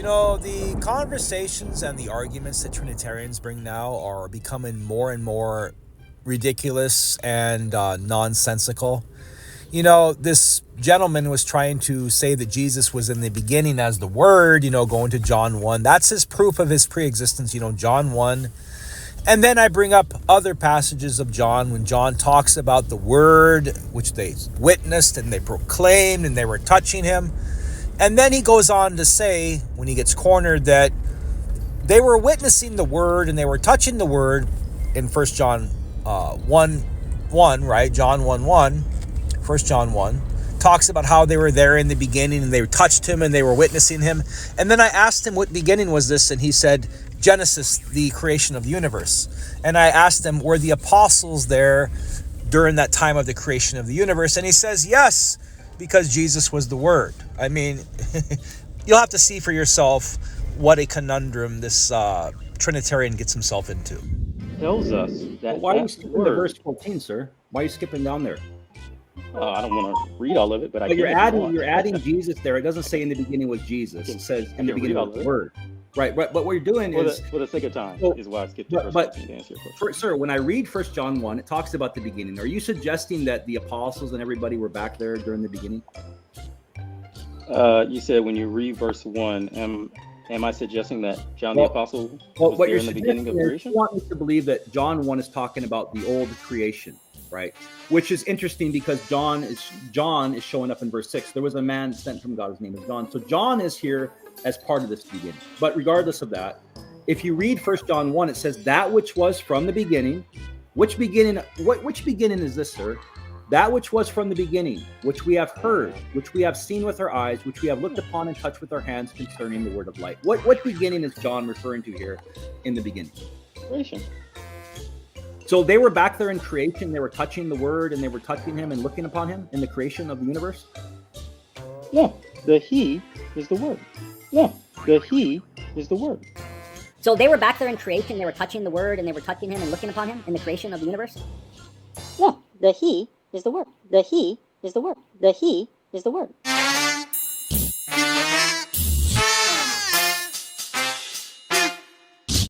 You know, the conversations and the arguments that Trinitarians bring now are becoming more and more ridiculous and nonsensical. You know, this gentleman was trying to say that Jesus was in the beginning as the Word, going to John 1. That's his proof of his pre-existence, John 1. And then I bring up other passages of John when John talks about the Word, which they witnessed and they proclaimed and they were touching him. And then he goes on to say, when he gets cornered, that they were witnessing the Word and they were touching the Word in 1 John 1, right? John 1, 1 John 1, talks about how they were there in the beginning and they touched him and they were witnessing him. And then I asked him what beginning was this, and he said, Genesis, the creation of the universe. And I asked him, were the apostles there during that time of the creation of the universe? And he says, yes, because Jesus was the Word. I mean, you'll have to see for yourself what a conundrum this Trinitarian gets himself into. Tells us that. But why are you skipping to verse 14, sir? Why are you skipping down there? I don't want to read all of it, but you're adding Jesus there. It doesn't say in the beginning was Jesus. It says in the beginning was the Word. Right, but what we're doing is for the sake of time is why I skipped the first 14 to answer your question. Sir, when I read 1 John 1, it talks about the beginning. Are you suggesting that the apostles and everybody were back there during the beginning? You said when you read verse 1, am I suggesting that John the Apostle was there in the beginning of creation? You want me to believe that John 1 is talking about the old creation, right? Which is interesting because John is showing up in verse 6. There was a man sent from God, his name is John. So John is here as part of this beginning. But regardless of that, if you read 1 John 1, it says that which was from the beginning. Which beginning is this, sir? That which was from the beginning, which we have heard, which we have seen with our eyes, which we have looked upon and touched with our hands concerning the word of life. What beginning is John referring to here in the beginning? Creation. So they were back there in creation. They were touching the Word and they were touching him and looking upon him in the creation of the universe? Yeah, the He is the Word. Yeah, the He is the Word. So they were back there in creation. They were touching the Word and they were touching him and looking upon him in the creation of the universe? Yeah, the He is the Word. The He is the Word. The He is the Word.